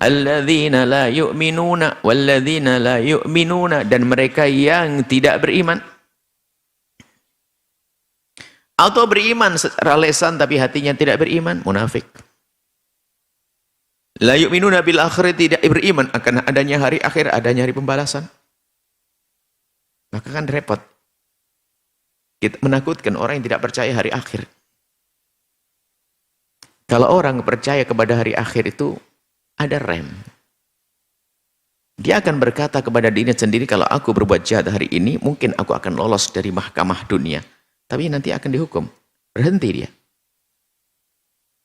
alladzina la yu'minuna walladzina la yu'minuna, dan mereka yang tidak beriman. Atau beriman secara lesan tapi hatinya tidak beriman, munafik. La yu'minuna bil akhir, tidak beriman akan adanya hari akhir, adanya hari pembalasan. Maka kan repot. Kita menakutkan orang yang tidak percaya hari akhir. Kalau orang percaya kepada hari akhir itu ada rem. Dia akan berkata kepada dirinya sendiri, kalau aku berbuat jahat hari ini, mungkin aku akan lolos dari mahkamah dunia. Tapi nanti akan dihukum. Berhenti dia.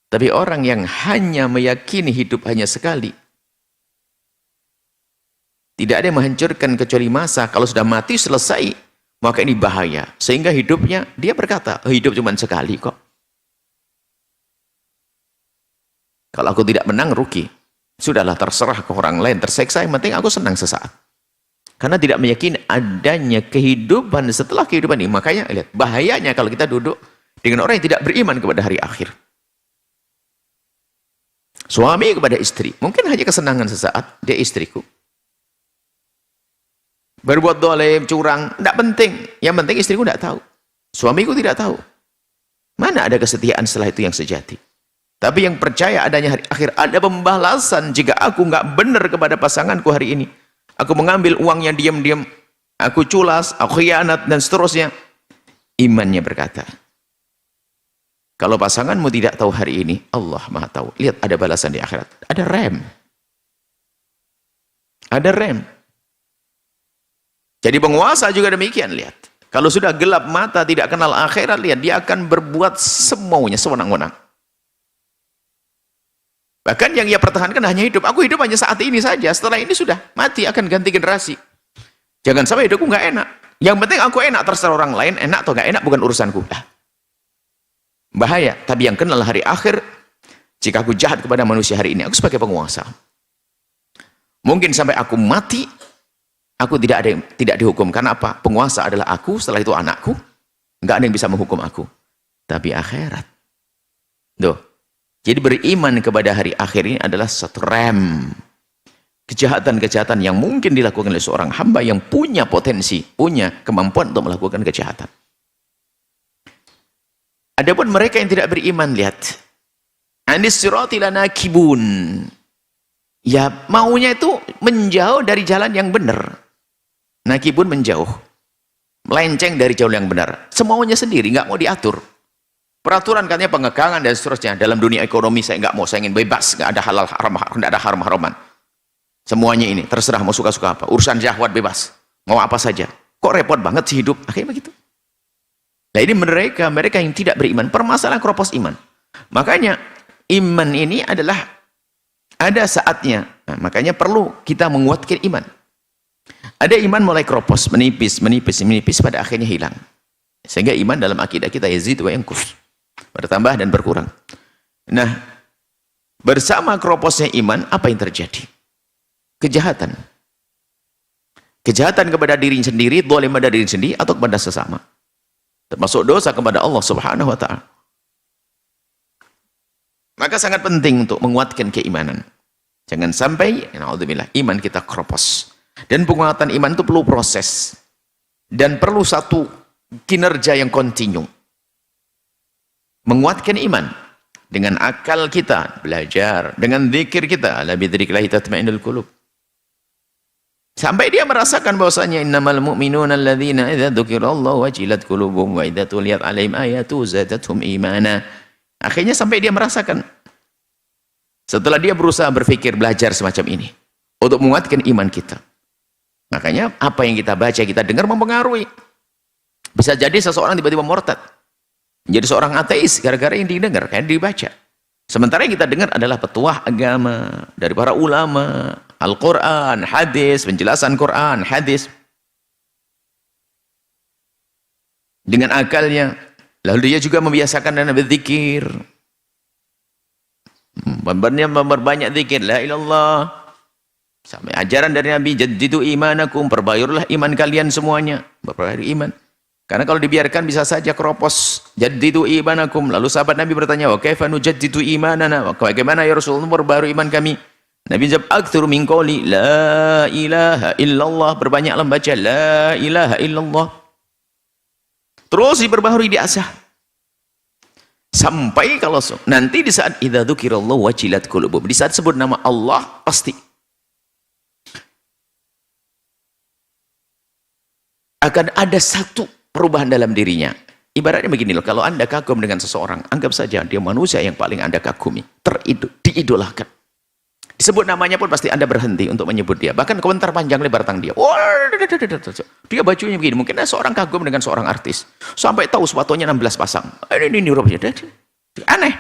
Tapi orang yang hanya meyakini hidup hanya sekali, tidak ada yang menghancurkan kecuali masa. Kalau sudah mati selesai, maka ini bahaya. Sehingga hidupnya, dia berkata, hidup cuma sekali kok. Kalau aku tidak menang, rugi. Sudahlah, terserah ke orang lain, terseksa, yang penting aku senang sesaat. Karena tidak meyakini adanya kehidupan setelah kehidupan ini. Makanya lihat, bahayanya kalau kita duduk dengan orang yang tidak beriman kepada hari akhir. Suami kepada istri, mungkin hanya kesenangan sesaat, dia istriku. Berbuat dolim, curang, tidak penting. Yang penting istriku tidak tahu. Suamiku tidak tahu. Mana ada kesetiaan setelah itu yang sejati? Tapi yang percaya adanya hari akhir, ada pembalasan jika aku nggak benar kepada pasanganku hari ini. Aku mengambil uangnya diam-diam, aku culas, aku khianat, dan seterusnya. Imannya berkata, kalau pasanganmu tidak tahu hari ini, Allah Maha tahu. Lihat, ada balasan di akhirat. Ada rem. Ada rem. Jadi penguasa juga demikian, lihat. Kalau sudah gelap mata, tidak kenal akhirat, lihat, dia akan berbuat semaunya, sewenang-wenang. Bahkan yang ia pertahankan hanya hidup. Aku hidup hanya saat ini saja. Setelah ini sudah mati, akan ganti generasi. Jangan sampai hidupku nggak enak. Yang penting aku enak, terserah orang lain enak atau nggak enak bukan urusanku. Bahaya. Tapi yang kenal hari akhir, jika aku jahat kepada manusia hari ini, aku sebagai penguasa. Mungkin sampai aku mati, aku tidak dihukum. Karena apa? Penguasa adalah aku, setelah itu anakku. Nggak ada yang bisa menghukum aku. Tapi akhirat. Tuh. Jadi beriman kepada hari akhir ini adalah satu rem. Kejahatan-kejahatan yang mungkin dilakukan oleh seorang hamba yang punya potensi, punya kemampuan untuk melakukan kejahatan. Adapun mereka yang tidak beriman, lihat. Anis sirati lanakibun. Ya, maunya itu menjauh dari jalan yang benar. Nakibun menjauh. Melenceng dari jalan yang benar. Semaunya sendiri, nggak mau diatur. Peraturan katanya pengekangan dan seterusnya. Dalam dunia ekonomi saya nggak mau, saya ingin bebas, nggak ada halal haram, nggak ada haram haraman. Semuanya ini terserah mau suka-suka apa. Urusan syahwat bebas, mau apa saja. Kok repot banget sih hidup? Akhirnya begitu. Nah ini mereka yang tidak beriman, permasalahan keropos iman. Makanya iman ini adalah ada saatnya. Nah, makanya perlu kita menguatkan iman. Ada iman mulai keropos, menipis pada akhirnya hilang. Sehingga iman dalam akidah kita yazid wa yanqus. Bertambah dan berkurang. Nah, bersama keroposnya iman, apa yang terjadi? Kejahatan. Kejahatan kepada diri sendiri, zalim pada diri sendiri, atau kepada sesama. Termasuk dosa kepada Allah Subhanahu wa ta'ala. Maka sangat penting untuk menguatkan keimanan. Jangan sampai, na'udzubillah, iman kita keropos. Dan penguatan iman itu perlu proses. Dan perlu satu kinerja yang kontinu. Menguatkan iman dengan akal kita belajar, dengan zikir kita, ala bidzikrillah tatma'innul qulub. Sampai dia merasakan bahwasanya innamal mu'minuna alladzina idza dzukirallahu wajilat qulubuhum wa idza tuliyat 'alaihim ayatu zadatuhum imana. Akhirnya sampai dia merasakan. Setelah dia berusaha berpikir, belajar semacam ini untuk menguatkan iman kita. Makanya apa yang kita baca, kita dengar mempengaruhi. Bisa jadi seseorang tiba-tiba murtad. Menjadi seorang ateis gara-gara yang didengar, yang dibaca. Sementara yang kita dengar adalah petuah agama dari para ulama, Al-Quran, hadis, penjelasan Quran, hadis. Dengan akalnya. Lalu dia juga membiasakan dan berzikir. Memperbanyak zikir, la ilallah. Sampai ajaran dari Nabi, jaddidu imanakum, perbaharui iman kalian semuanya. Perbaharui iman. Karena kalau dibiarkan bisa saja keropos. Jaddidu imanakum. Lalu sahabat Nabi bertanya, wa kaifa nujaddidu imanana? Bagaimana ya Rasulullah perbaharui iman kami? Nabi jawab, aktsuru min qouli la ilaha illallah, berbanyaklah membaca la ilaha illallah. Terus diperbaharui, diasah. Sampai kalau nanti di saat idza dzukirallahu wajilat qulubuhum, di saat sebut nama Allah pasti akan ada satu perubahan dalam dirinya. Ibaratnya begini loh, kalau Anda kagum dengan seseorang, anggap saja dia manusia yang paling Anda kagumi, diidolakan. Disebut namanya pun pasti Anda berhenti untuk menyebut dia. Bahkan komentar panjang lebar tentang dia. Dia bajunya begini. Mungkin ada seorang kagum dengan seorang artis. Sampai tahu sepatunya 16 pasang. Ini rupanya. Aneh.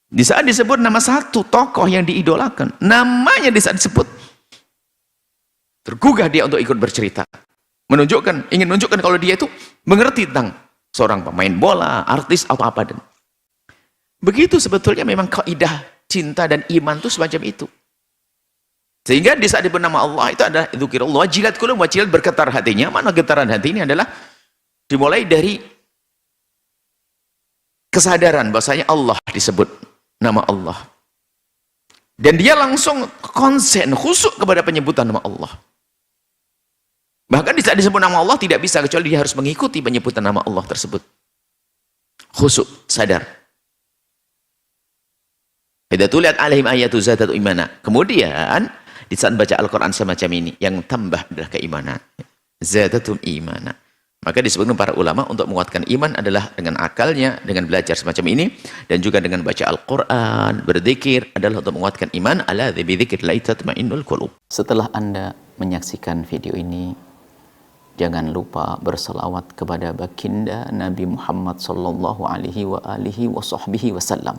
Di saat disebut nama satu tokoh yang diidolakan, namanya di saat disebut, tergugah dia untuk ikut bercerita. Ingin menunjukkan kalau dia itu mengerti tentang seorang pemain bola, artis, atau apa. Dan begitu sebetulnya memang kaidah cinta dan iman itu semacam itu. Sehingga di saat disebut nama Allah itu adalah dzikirullah wajilat qulub, wajilat bergetar hatinya. Mana getaran hati ini adalah dimulai dari kesadaran bahwasanya Allah disebut nama Allah. Dan dia langsung konsen, khusyuk kepada penyebutan nama Allah. Bahkan di saat disebut nama Allah tidak bisa kecuali dia harus mengikuti penyebutan nama Allah tersebut. Khusyuk, sadar. Idza tuliyat alaihim ayatu zadatu imana. Kemudian di saat baca Al-Qur'an semacam ini yang tambah adalah keimanan. Zadatum imana. Maka disebutkan para ulama untuk menguatkan iman adalah dengan akalnya, dengan belajar semacam ini, dan juga dengan baca Al-Qur'an, berzikir adalah untuk menguatkan iman. Ala bidzikrillah tatma'innul qulub. Setelah Anda menyaksikan video ini, jangan lupa berselawat kepada baginda Nabi Muhammad sallallahu alaihi wa alihi wa sahbihi wasallam.